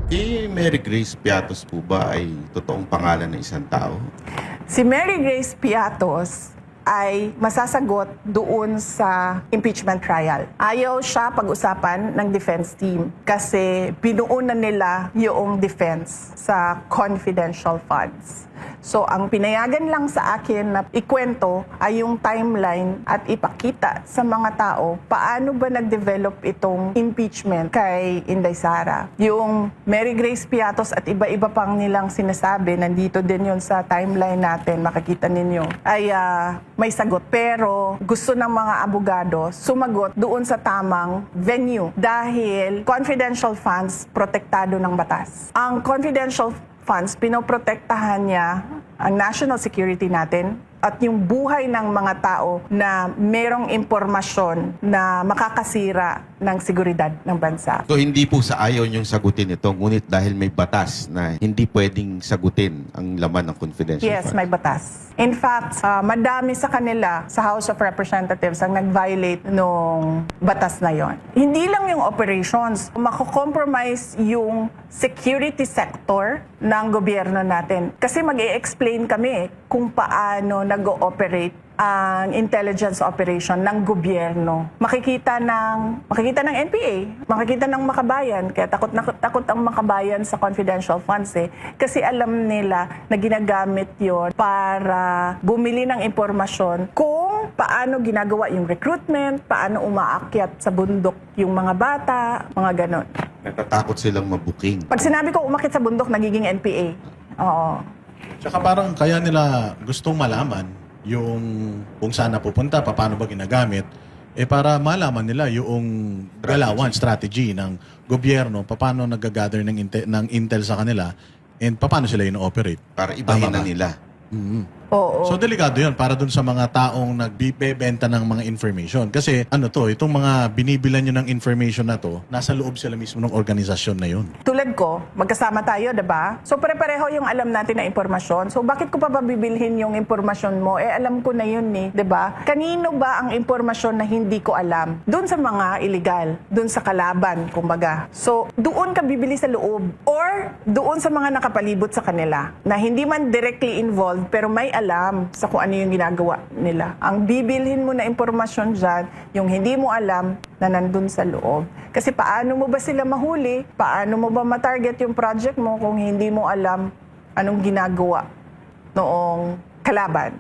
Si Mary Grace Piatos po ba ay totoong pangalan ng isang tao? Si Mary Grace Piatos ay masasagot doon sa impeachment trial. Ayaw siya pag-usapan ng defense team kasi binuo na nila yung defense sa confidential funds. So, ang pinayagan lang sa akin na ikwento ay yung timeline at ipakita sa mga tao paano ba nag-develop itong impeachment kay Inday Sara. Yung Mary Grace Piatos at iba-iba pang nilang sinasabi, nandito din yun sa timeline natin, makikita ninyo, ay may sagot. Pero gusto ng mga abogado sumagot doon sa tamang venue dahil confidential funds protektado ng batas. Ang confidential funds, pinoprotektahan niya ang national security natin at yung buhay ng mga tao na merong impormasyon na makakasira ng seguridad ng bansa. So hindi po sa ayaw niyong sagutin ito, ngunit dahil may batas na hindi pwedeng sagutin ang laman ng confidential Yes, funds. may batas. In fact, madami sa kanila sa House of Representatives ang nag-violate nung batas na yon. Hindi lang yung operations, mako-compromise yung security sector ng gobyerno natin. Kasi mag-i-explain kami kung paano nag-ooperate ang intelligence operation ng gobyerno. Makikita ng NPA, makikita ng makabayan, kaya takot ang makabayan sa confidential funds kasi alam nila na ginagamit yon para bumili ng impormasyon kung paano ginagawa yung recruitment, paano umaakyat sa bundok yung mga bata, mga ganon. Natatakot silang mabuking. Pag sinabi ko umakyat sa bundok, nagiging NPA. Oo. Tsaka parang kaya nila gustong malaman yung kung saan napupunta, paano ba ginagamit, para malaman nila yung galawan, strategy ng gobyerno, paano nag-gather ng intel sa kanila, and paano sila ino-operate. Para ibahin Tama na ba? nila. Oo. So delikado yun para dun sa mga taong nagbibenta ng mga information. Kasi itong mga binibilan nyo ng information na to, nasa loob sila mismo ng organisasyon na yun. Tulad ko, magkasama tayo, 'di ba? So pare-pareho yung alam natin na impormasyon. So bakit ko pa ba bibilhin yung impormasyon mo? Alam ko na yun 'di ba? Kanino ba ang impormasyon na hindi ko alam? Doon sa mga illegal, doon sa kalaban, kumbaga. So doon ka bibili sa loob or doon sa mga nakapalibot sa kanila na hindi man directly involved pero may alam sa kung ano yung ginagawa nila. Ang bibilhin mo na impormasyon dyan, yung hindi mo alam na nandun sa loob. Kasi paano mo ba sila mahuli? Paano mo ba matarget yung project mo kung hindi mo alam anong ginagawa noong kalaban?